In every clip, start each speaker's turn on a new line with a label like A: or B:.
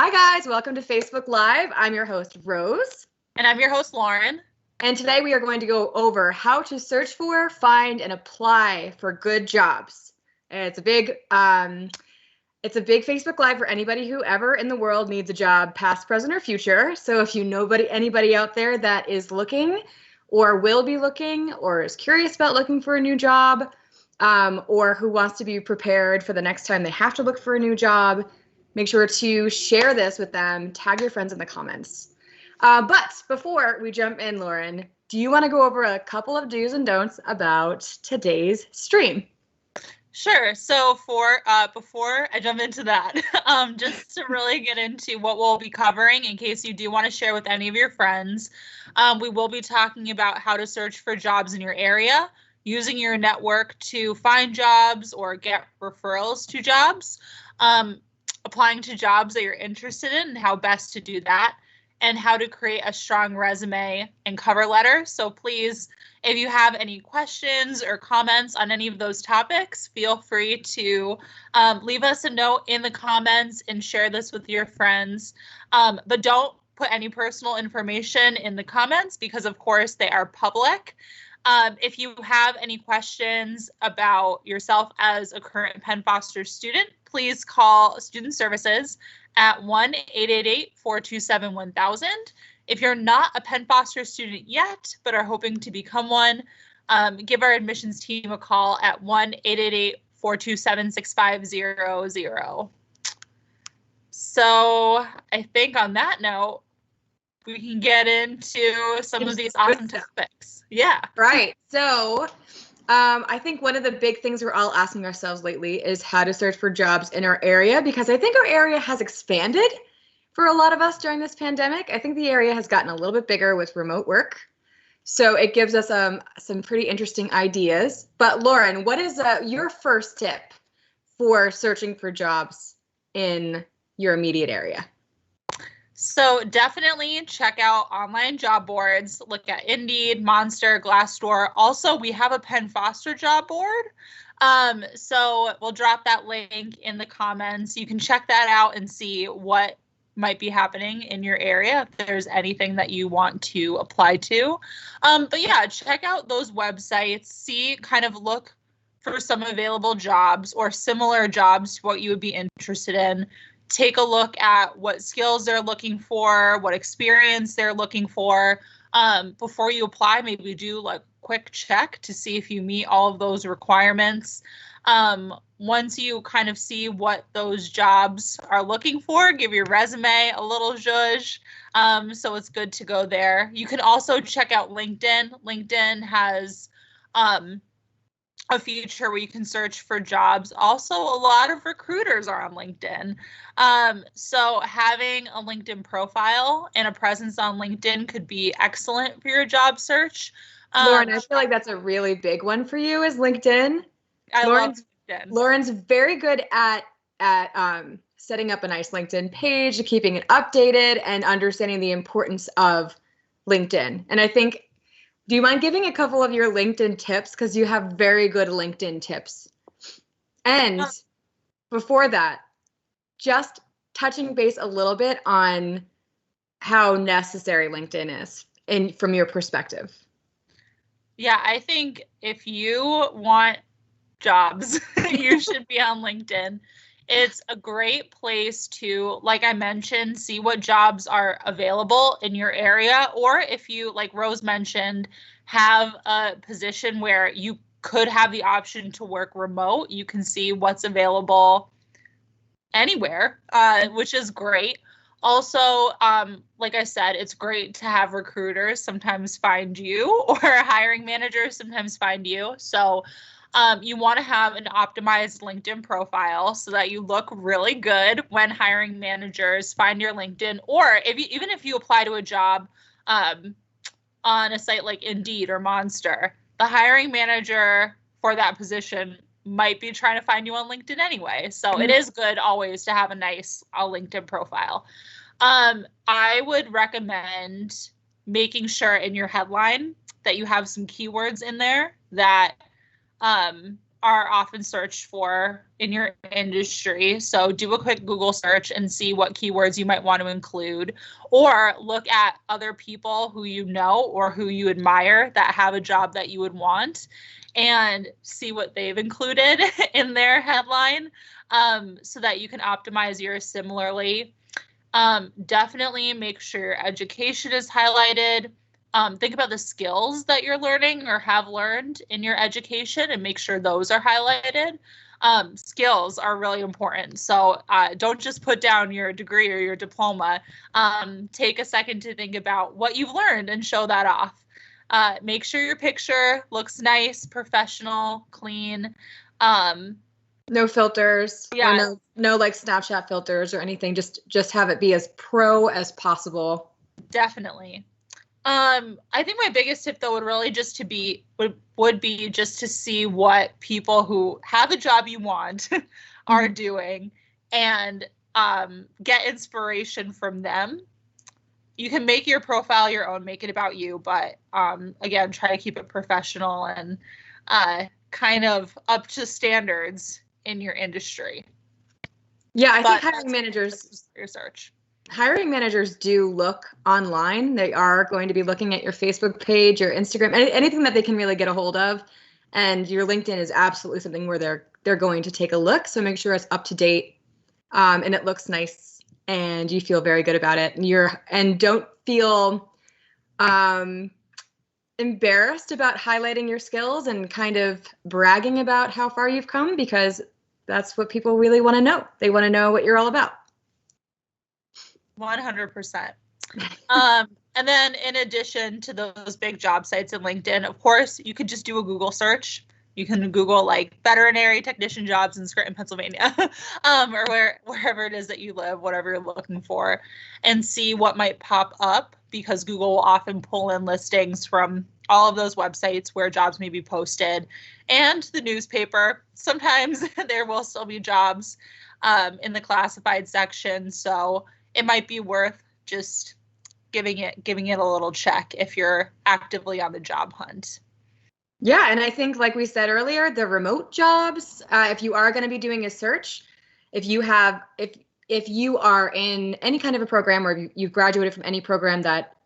A: Hi guys, welcome to Facebook Live. I'm your host, Rose.
B: And I'm your host, Lauren.
A: And today we are going to go over how to search for, find, and apply for good jobs. It's a big Facebook Live for anybody who ever in the world needs a job, past, present, or future. So if you know anybody out there that is looking or will be looking or is curious about looking for a new job, or who wants to be prepared for the next time they have to look for a new job, make sure to share this with them, tag your friends in the comments. But before we jump in, Lauren, do you want to go over a couple of do's and don'ts about today's stream?
B: Sure. So before I jump into that, just to really get into what we'll be covering in case you do want to share with any of your friends, we will be talking about how to search for jobs in your area, using your network to find jobs or get referrals to jobs, applying to jobs that you're interested in and how best to do that, and how to create a strong resume and cover letter. So please, if you have any questions or comments on any of those topics, feel free to leave us a note in the comments and share this with your friends. But don't put any personal information in the comments because, of course, they are public. If you have any questions about yourself as a current Penn Foster student, please call Student Services at 1-888-427-1000. If you're not a Penn Foster student yet, but are hoping to become one, give our admissions team a call at 1-888-427-6500. So I think on that note, we can get into some of these awesome topics. Yeah.
A: Right. So I think one of the big things we're all asking ourselves lately is how to search for jobs in our area, because I think our area has expanded for a lot of us during this pandemic. I think the area has gotten a little bit bigger with remote work. So it gives us some pretty interesting ideas. But Lauren, what is your first tip for searching for jobs in your immediate area?
B: So definitely check out online job boards. Look at Indeed, Monster, Glassdoor. Also, we have a Penn Foster job board. So we'll drop that link in the comments. You can check that out and see what might be happening in your area, if there's anything that you want to apply to. But yeah, check out those websites, look for some available jobs or similar jobs to what you would be interested in. Take a look at what skills they're looking for, what experience they're looking for. Before you apply, maybe do like quick check to see if you meet all of those requirements. Once you kind of see what those jobs are looking for, give your resume a little zhuzh. So it's good to go there. You can also check out LinkedIn. LinkedIn has a feature where you can search for jobs. Also, a lot of recruiters are on LinkedIn. So having a LinkedIn profile and a presence on LinkedIn could be excellent for your job search.
A: Lauren, I feel like that's a really big one for you is LinkedIn.
B: I love LinkedIn.
A: Lauren's very good at setting up a nice LinkedIn page, keeping it updated, and understanding the importance of LinkedIn. And I think, do you mind giving a couple of your LinkedIn tips? Because you have very good LinkedIn tips. And before that, just touching base a little bit on how necessary LinkedIn is from your perspective.
B: Yeah, I think if you want jobs, you should be on LinkedIn. It's a great place to, like I mentioned, see what jobs are available in your area. Or if you, like Rose mentioned, have a position where you could have the option to work remote, you can see what's available anywhere, which is great. Also, like I said, it's great to have recruiters sometimes find you or hiring managers sometimes find you. So you want to have an optimized LinkedIn profile so that you look really good when hiring managers find your LinkedIn, or even if you apply to a job on a site like Indeed or Monster, the hiring manager for that position might be trying to find you on LinkedIn anyway. So it is good always to have a nice LinkedIn profile. I would recommend making sure in your headline that you have some keywords in there that are often searched for in your industry. So do a quick Google search and see what keywords you might want to include, or look at other people who you know or who you admire that have a job that you would want and see what they've included in their headline, so that you can optimize yours similarly. Definitely make sure your education is highlighted. Think about the skills that you're learning or have learned in your education and make sure those are highlighted. Skills are really important. So don't just put down your degree or your diploma. Take a second to think about what you've learned and show that off. Make sure your picture looks nice, professional, clean.
A: No filters.
B: Yeah.
A: No like Snapchat filters or anything. Just have it be as pro as possible.
B: Definitely. I think my biggest tip though would be just to see what people who have a job you want are doing and get inspiration from them. You can make your profile your own, make it about you, but again, try to keep it professional and kind of up to standards in your industry.
A: Yeah, I think hiring managers
B: research.
A: Hiring managers do look online. They are going to be looking at your Facebook page, your Instagram, anything that they can really get a hold of. And your LinkedIn is absolutely something where they're going to take a look. So make sure it's up to date, and it looks nice, and you feel very good about it. And don't feel embarrassed about highlighting your skills and kind of bragging about how far you've come, because that's what people really want to know. They want to know what you're all about.
B: 100%. And then in addition to those big job sites in LinkedIn, of course, you could just do a Google search. You can Google like veterinary technician jobs in Scranton, Pennsylvania, or wherever it is that you live, whatever you're looking for, and see what might pop up, because Google will often pull in listings from all of those websites where jobs may be posted, and the newspaper. Sometimes there will still be jobs in the classified section, so it might be worth just giving it a little check if you're actively on the job hunt.
A: Yeah, and I think, like we said earlier, the remote jobs, if you are going to be doing a search, if you are in any kind of a program, or you've graduated from any program that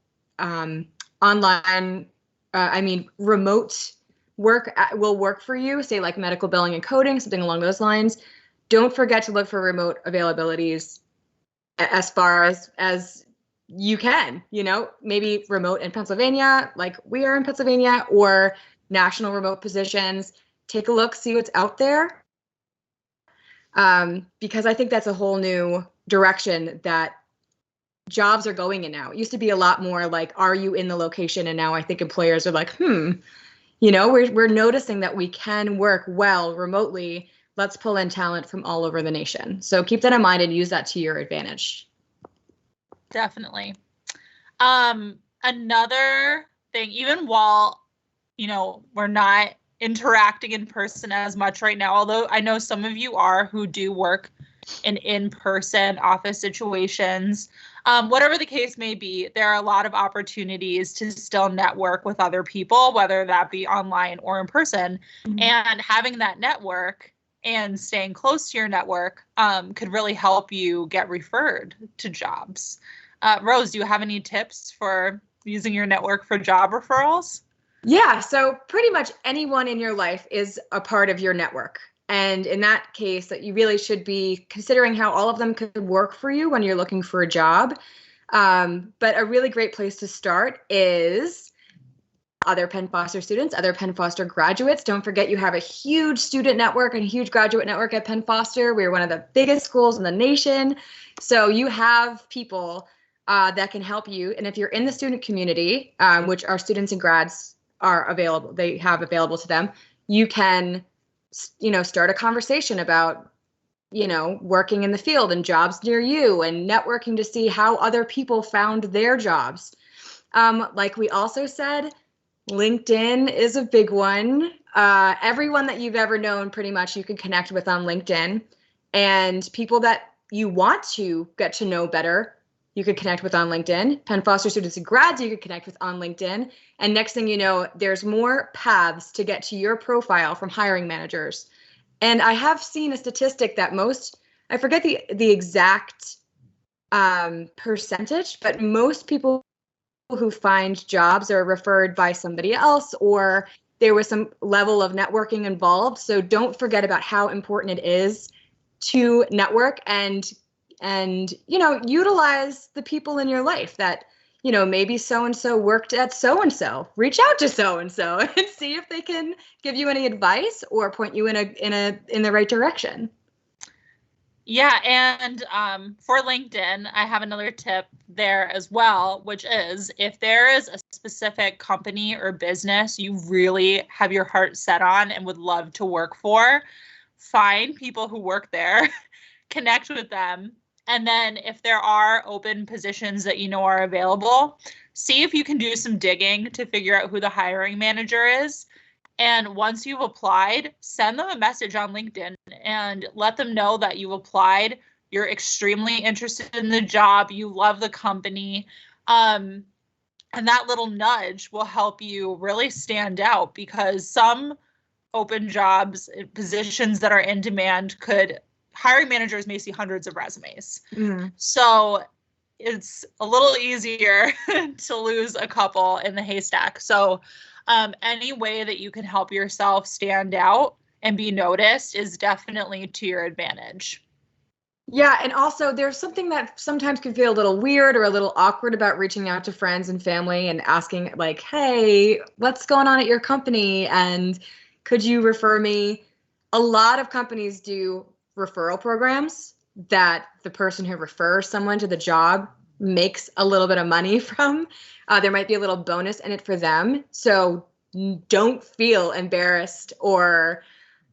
A: remote work will work for you, say like medical billing and coding, something along those lines, don't forget to look for remote availabilities as far as you can, maybe remote in Pennsylvania, like we are in Pennsylvania, or national remote positions. Take a look, see what's out there. Because I think that's a whole new direction that jobs are going in now. It used to be a lot more like, are you in the location? And now I think employers are like, we're noticing that we can work well remotely. Let's pull in talent from all over the nation. So keep that in mind and use that to your advantage.
B: Definitely. Another thing, even while, we're not interacting in person as much right now, although I know some of you are who do work in in-person office situations, whatever the case may be, there are a lot of opportunities to still network with other people, whether that be online or in person. Mm-hmm. And having that network and staying close to your network could really help you get referred to jobs. Rose, do you have any tips for using your network for job referrals?
A: Yeah, so pretty much anyone in your life is a part of your network. And in that case, that you really should be considering how all of them could work for you when you're looking for a job. But a really great place to start is other Penn Foster students, other Penn Foster graduates. Don't forget you have a huge student network and a huge graduate network at Penn Foster. We're one of the biggest schools in the nation. So you have people that can help you. And if you're in the student community, which our students and grads are available, they have available to them, you can, start a conversation about, working in the field and jobs near you, and networking to see how other people found their jobs. Like we also said, LinkedIn is a big one. Everyone that you've ever known, pretty much, you can connect with on LinkedIn, and people that you want to get to know better, you could connect with on LinkedIn. Penn Foster students and grads you could connect with on LinkedIn. And next thing you know, there's more paths to get to your profile from hiring managers. And I have seen a statistic that I forget the exact percentage, but most people who find jobs are referred by somebody else, or there was some level of networking involved. So don't forget about how important it is to network and utilize the people in your life that, maybe so-and-so worked at so-and-so. Reach out to so-and-so and see if they can give you any advice or point you in the right direction.
B: Yeah, and for LinkedIn, I have another tip there as well, which is if there is a specific company or business you really have your heart set on and would love to work for, find people who work there, connect with them, and then if there are open positions that are available, see if you can do some digging to figure out who the hiring manager is. And once you've applied, send them a message on LinkedIn and let them know that you've applied. You're extremely interested in the job. You love the company. And that little nudge will help you really stand out, because some open jobs, positions that are in demand, hiring managers may see hundreds of resumes. Mm-hmm. So it's a little easier to lose a couple in the haystack. So any way that you can help yourself stand out and be noticed is definitely to your advantage.
A: Yeah, and also there's something that sometimes can feel a little weird or a little awkward about reaching out to friends and family and asking, like, hey, what's going on at your company? And could you refer me? A lot of companies do referral programs that the person who refers someone to the job makes a little bit of money from. There might be a little bonus in it for them. So don't feel embarrassed or,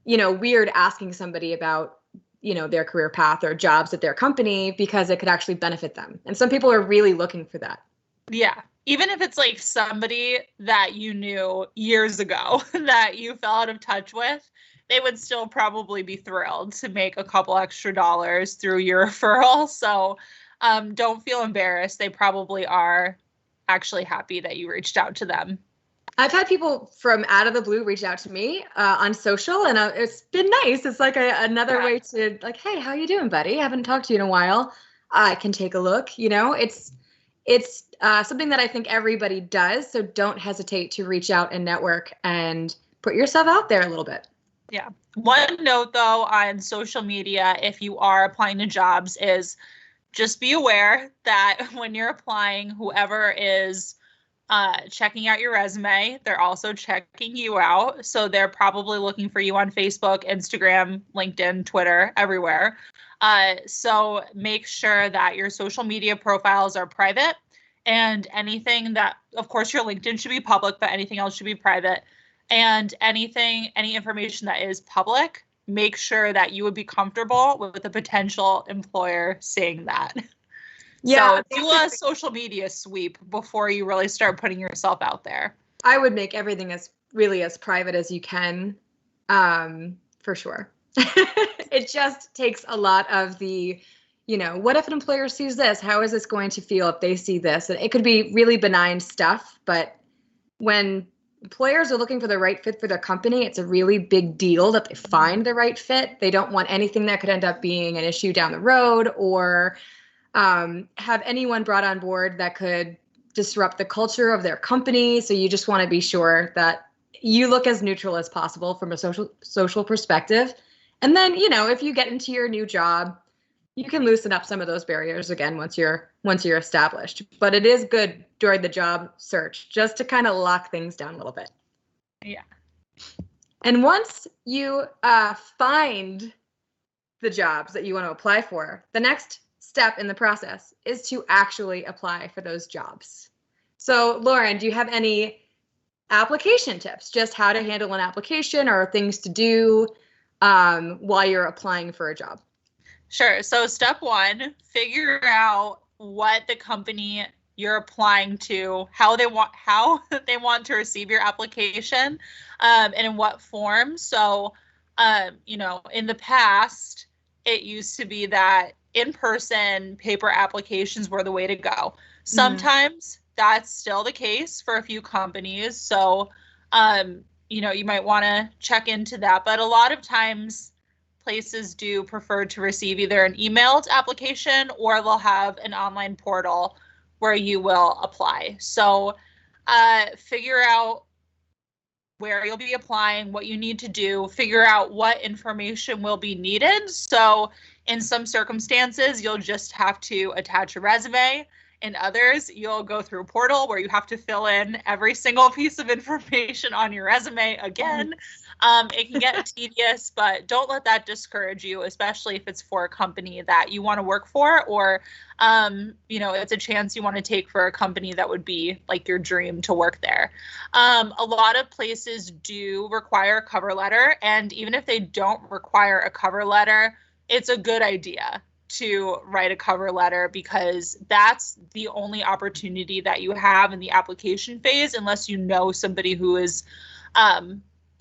A: weird asking somebody about, their career path or jobs at their company, because it could actually benefit them. And some people are really looking for that.
B: Yeah. Even if it's like somebody that you knew years ago that you fell out of touch with, they would still probably be thrilled to make a couple extra dollars through your referral. So don't feel embarrassed. They probably are actually happy that you reached out to them.
A: I've had people from out of the blue reach out to me on social, and it's been nice. It's like another way to, like, hey, how you doing, buddy? Haven't talked to you in a while. I can take a look. It's something that I think everybody does. So don't hesitate to reach out and network and put yourself out there a little bit.
B: Yeah. One note, though, on social media, if you are applying to jobs, is just be aware that when you're applying, whoever is checking out your resume, they're also checking you out. So they're probably looking for you on Facebook, Instagram, LinkedIn, Twitter, everywhere. So make sure that your social media profiles are private, and anything that, of course, your LinkedIn should be public, but anything else should be private. And any information that is public, make sure that you would be comfortable with the potential employer seeing that. Yeah, so do a social media sweep before you really start putting yourself out there.
A: I would make everything as private as you can, for sure. It just takes a lot of the, what if an employer sees this? How is this going to feel if they see this? And it could be really benign stuff, but when employers are looking for the right fit for their company, it's a really big deal that they find the right fit. They don't want anything that could end up being an issue down the road, or have anyone brought on board that could disrupt the culture of their company. So you just want to be sure that you look as neutral as possible from a social perspective. And then, if you get into your new job, you can loosen up some of those barriers again once you're established. But it is good during the job search just to kind of lock things down a little bit.
B: Yeah.
A: And once you find the jobs that you want to apply for, the next step in the process is to actually apply for those jobs. So, Lauren, do you have any application tips, just how to handle an application or things to do while you're applying for a job?
B: Sure. So step one, figure out what the company you're applying to, how they want to receive your application, and in what form. So, in the past, it used to be that in-person paper applications were the way to go. Sometimes that's still the case for a few companies. So, you might want to check into that. But a lot of times places do prefer to receive either an emailed application or they'll have an online portal where you will apply. So figure out where you'll be applying, what you need to do, figure out what information will be needed. So in some circumstances, you'll just have to attach a resume. In others, you'll go through a portal where you have to fill in every single piece of information on your resume again. It can get tedious, but don't let that discourage you, especially if it's for a company that you want to work for, or, it's a chance you want to take for a company that would be like your dream to work there. A lot of places do require a cover letter, and even if they don't require a cover letter, it's a good idea to write a cover letter, because that's the only opportunity that you have in the application phase, unless you know somebody who is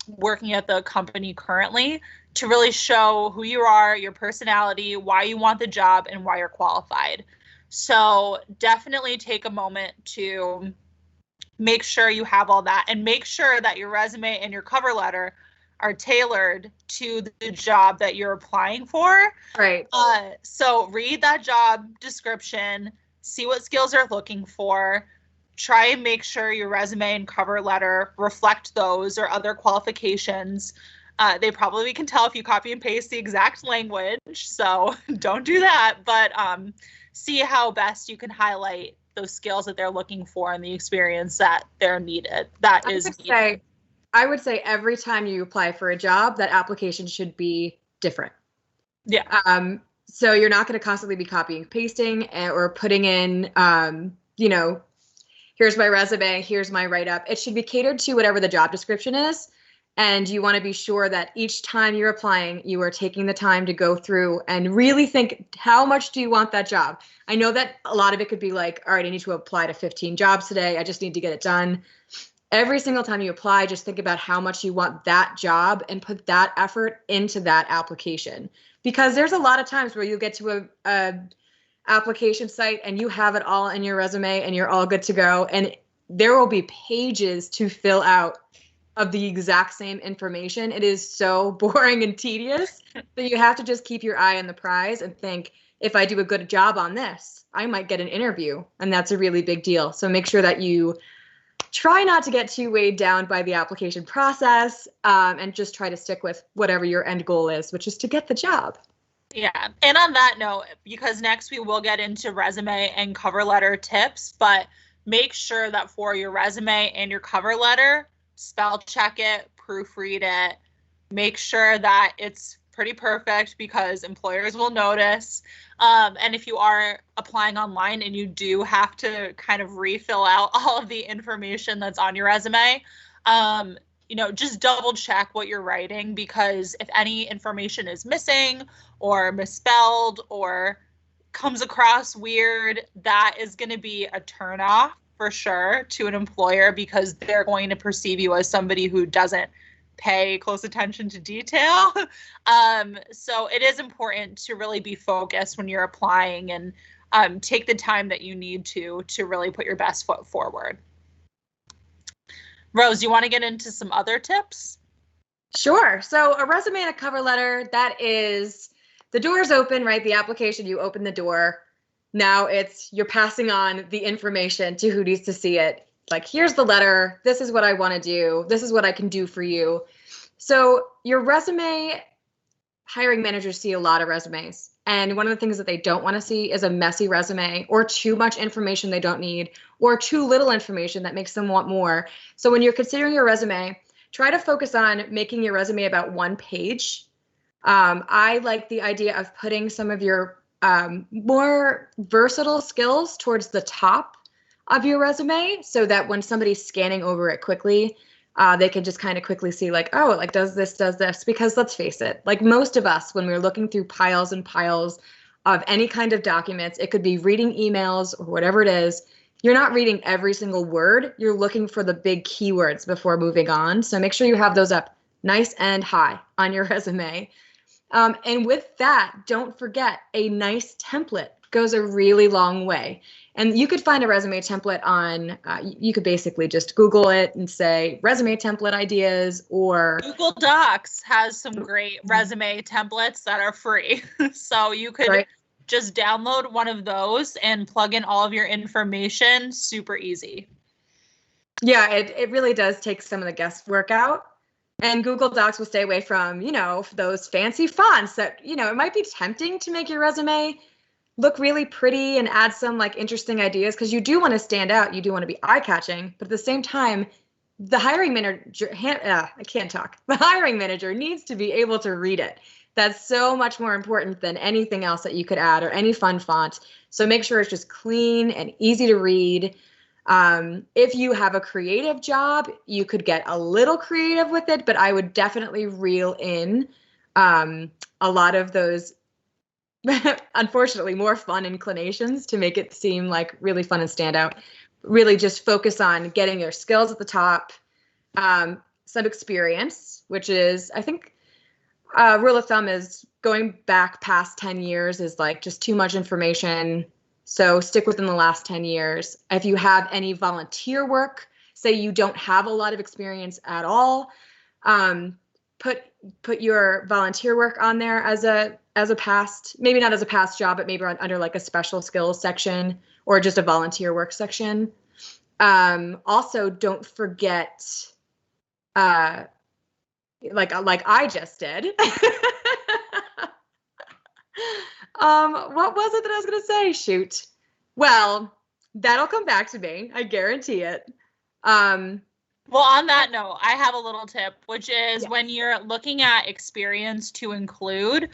B: working at the company currently, to really show who you are, your personality, why you want the job, and why you're qualified. So definitely take a moment to make sure you have all that, and make sure that your resume and your cover letter are tailored to the job that you're applying for.
A: Right.
B: So read that job description, see what skills they're looking for, try and make sure your resume and cover letter reflect those or other qualifications. They probably can tell if you copy and paste the exact language, so don't do that, but see how best you can highlight those skills that they're looking for and the experience that they're needed.
A: I would say every time you apply for a job, that application should be different.
B: Yeah.
A: So you're not going to constantly be copying, pasting, or putting in, here's my resume, here's my write-up. It should be catered to whatever the job description is. And you want to be sure that each time you're applying, you are taking the time to go through and really think, how much do you want that job? I know that a lot of it could be like, all right, I need to apply to 15 jobs today. I just need to get it done. Every single time you apply, just think about how much you want that job and put that effort into that application. Because there's a lot of times where you get to a application site and you have it all in your resume and you're all good to go. And there will be pages to fill out of the exact same information. It is so boring and tedious that you have to just keep your eye on the prize and think, if I do a good job on this, I might get an interview. And that's a really big deal. So make sure that you try not to get too weighed down by the application process, and just try to stick with whatever your end goal is, which is to get the job.
B: Yeah. And on that note, because next we will get into resume and cover letter tips, but make sure that for your resume and your cover letter, spell check it, proofread it, make sure that it's pretty perfect, because employers will notice. And if you are applying online and you do have to kind of refill out all of the information that's on your resume, just double check what you're writing, because if any information is missing or misspelled or comes across weird, that is going to be a turnoff for sure to an employer, because they're going to perceive you as somebody who doesn't pay close attention to detail. So it is important to really be focused when you're applying, and take the time that you need to really put your best foot forward. Rose, you want to get into some other tips?
A: Sure. So a resume and a cover letter, that is, the door's open, right? The application, you open the door. Now you're passing on the information to who needs to see it. Like, here's the letter. This is what I want to do. This is what I can do for you. So your resume, hiring managers see a lot of resumes. And one of the things that they don't want to see is a messy resume, or too much information they don't need, or too little information that makes them want more. So when you're considering your resume, try to focus on making your resume about one page. I like the idea of putting some of your more versatile skills towards the top of your resume, so that when somebody's scanning over it quickly, they can just kind of quickly see, like, oh, like, does this. Because let's face it, like, most of us, when we're looking through piles and piles of any kind of documents, it could be reading emails or whatever it is, you're not reading every single word. You're looking for the big keywords before moving on. So make sure you have those up nice and high on your resume. And with that, don't forget, a nice template goes a really long way. And you could find a resume template on, you could basically just Google it and say resume template ideas, or
B: Google Docs has some great resume templates that are free. So you could just download one of those and plug in all of your information. Super easy.
A: Yeah, it really does take some of the guesswork out. And Google Docs will stay away from, those fancy fonts that, it might be tempting to make your resume look really pretty and add some like interesting ideas, because you do want to stand out. You do want to be eye-catching. But at the same time, the hiring manager, I can't talk. The hiring manager needs to be able to read it. That's so much more important than anything else that you could add or any fun font. So make sure it's just clean and easy to read. If you have a creative job, you could get a little creative with it, but I would definitely reel in a lot of those, unfortunately, more fun inclinations to make it seem like really fun and stand out. Really just focus on getting your skills at the top, some experience, which is, I think, rule of thumb is going back past 10 years is like just too much information. So stick within the last 10 years. If you have any volunteer work, say you don't have a lot of experience at all, put your volunteer work on there as a past, maybe not as a past job, but maybe under like a special skills section or just a volunteer work section. Also, don't forget, like I just did. What was it that I was going to say? Shoot. Well, that'll come back to me. I guarantee it.
B: Well, on that note, I have a little tip, which is when you're looking at experience to include,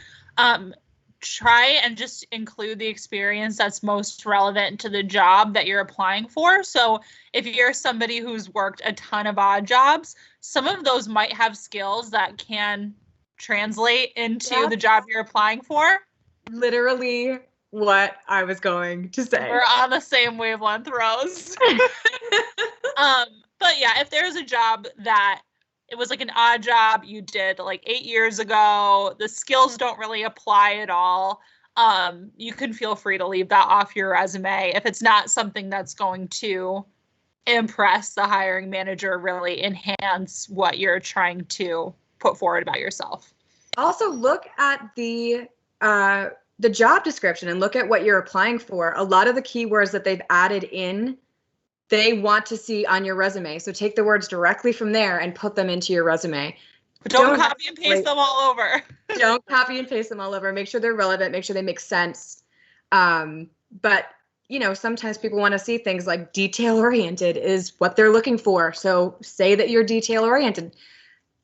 B: try and just include the experience that's most relevant to the job that you're applying for. So if you're somebody who's worked a ton of odd jobs, some of those might have skills that can translate into the job you're applying for. Literally
A: what I was going to say.
B: We're on the same wavelength, Rose. But yeah, if there's a job that it was like an odd job you did like 8 years ago, the skills don't really apply at all, you can feel free to leave that off your resume if it's not something that's going to impress the hiring manager, really enhance what you're trying to put forward about yourself.
A: Also, look at the job description and look at what you're applying for. A lot of the keywords that they've added in, they want to see on your resume. So take the words directly from there and put them into your resume.
B: But don't copy and paste them all over.
A: Don't copy and paste them all over. Make sure they're relevant. Make sure they make sense. But, sometimes people want to see things like detail-oriented is what they're looking for. So say that you're detail-oriented.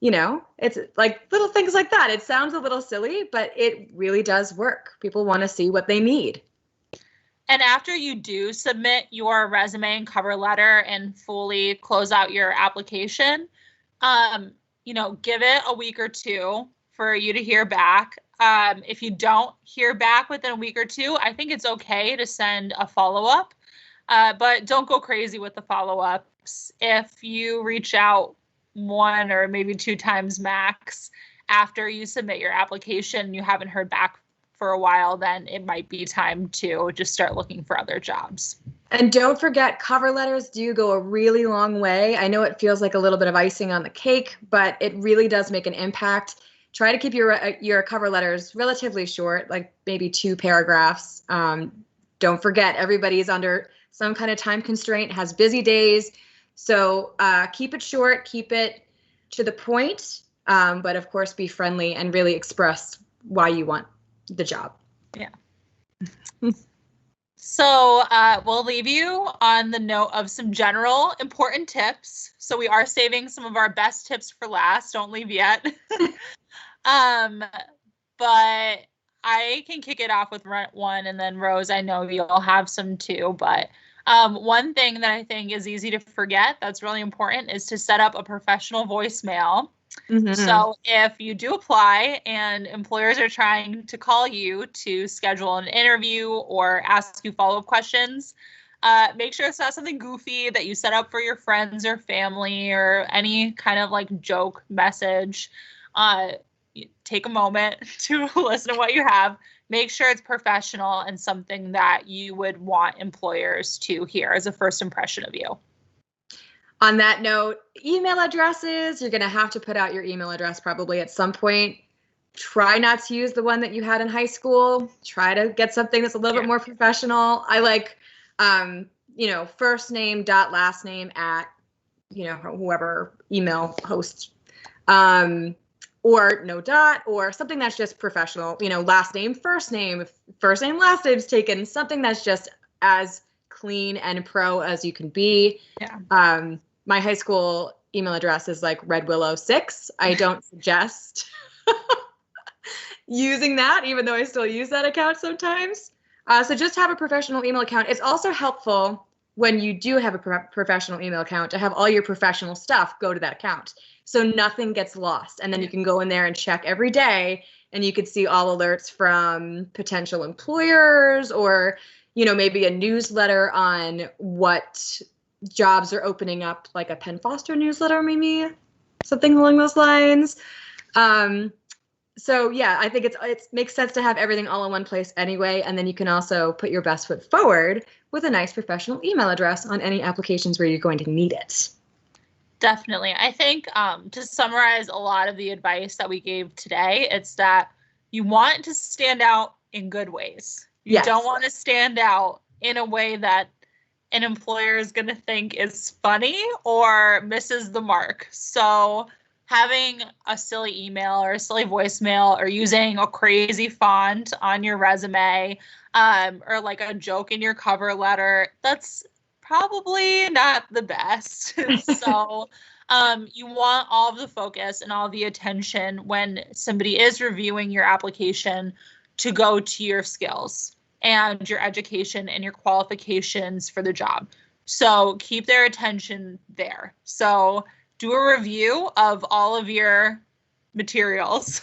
A: It's like little things like that. It sounds a little silly, but it really does work. People want to see what they need.
B: And after you do submit your resume and cover letter and fully close out your application, give it a week or two for you to hear back. If you don't hear back within a week or two, I think it's okay to send a follow-up, but don't go crazy with the follow-ups. If you reach out 1 or maybe 2 times max after you submit your application and you haven't heard back for a while, then it might be time to just start looking for other jobs.
A: And don't forget, cover letters do go a really long way. I know it feels like a little bit of icing on the cake, but it really does make an impact. Try to keep your cover letters relatively short, like maybe 2 paragraphs. Don't forget, everybody's under some kind of time constraint, has busy days. So keep it short, keep it to the point, but of course be friendly and really express why you want the job.
B: Yeah. So we'll leave you on the note of some general important tips. So we are saving some of our best tips for last. Don't leave yet. But I can kick it off with one, and then Rose, I know you'll have some too, but one thing that I think is easy to forget that's really important is to set up a professional voicemail. Mm-hmm. So if you do apply and employers are trying to call you to schedule an interview or ask you follow-up questions, make sure it's not something goofy that you set up for your friends or family or any kind of like joke message. take a moment to listen to what you have. Make sure it's professional and something that you would want employers to hear as a first impression of you.
A: On that note, email addresses, you're going to have to put out your email address probably at some point. Try not to use the one that you had in high school. Try to get something that's a little bit more professional. I like, first name dot last name at, whoever email host, or no dot, or something that's just professional, last name, first name, last name's taken, something that's just as clean and pro as you can be.
B: Yeah.
A: My high school email address is like redwillow6. I don't suggest using that, even though I still use that account sometimes. So just have a professional email account. It's also helpful when you do have a professional email account to have all your professional stuff go to that account, so nothing gets lost. And then you can go in there and check every day, and you could see all alerts from potential employers, or maybe a newsletter on what jobs are opening up, like a Penn Foster newsletter, maybe something along those lines. So yeah, I think it makes sense to have everything all in one place anyway, and then you can also put your best foot forward with a nice professional email address on any applications where you're going to need it.
B: Definitely. I think to summarize a lot of the advice that we gave today, it's that you want to stand out in good ways. You don't want to stand out in a way that an employer is going to think is funny or misses the mark. So having a silly email or a silly voicemail, or using a crazy font on your resume, or like a joke in your cover letter, that's probably not the best. So you want all of the focus and all the attention when somebody is reviewing your application to go to your skills and your education and your qualifications for the job. So keep their attention there. So do a review of all of your materials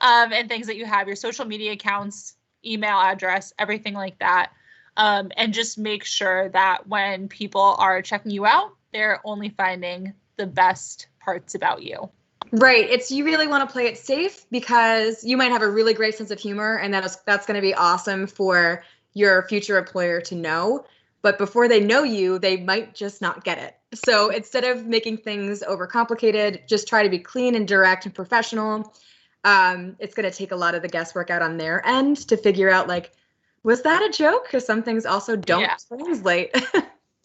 B: and things that you have, your social media accounts, email address, everything like that. And just make sure that when people are checking you out, they're only finding the best parts about you.
A: Right. You really want to play it safe, because you might have a really great sense of humor, and that's going to be awesome for your future employer to know. But before they know you, they might just not get it. So instead of making things overcomplicated, just try to be clean and direct and professional. It's going to take a lot of the guesswork out on their end to figure out, like, was that a joke? Because some things also don't translate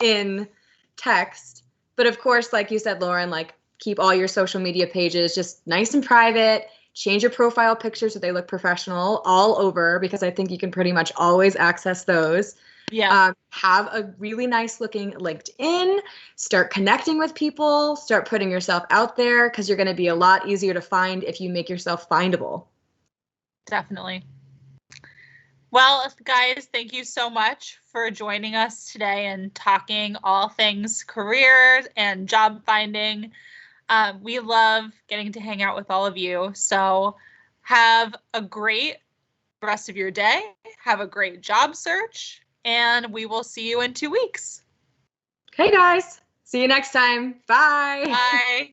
A: in text. But of course, like you said, Lauren, like, keep all your social media pages just nice and private. Change your profile pictures so they look professional all over, because I think you can pretty much always access those.
B: Yeah.
A: Have a really nice looking LinkedIn. Start connecting with people. Start putting yourself out there, because you're going to be a lot easier to find if you make yourself findable.
B: Definitely. Well, guys, thank you so much for joining us today and talking all things career and job finding. We love getting to hang out with all of you. So have a great rest of your day. Have a great job search. And we will see you in 2 weeks.
A: Hey, guys. See you next time. Bye.
B: Bye.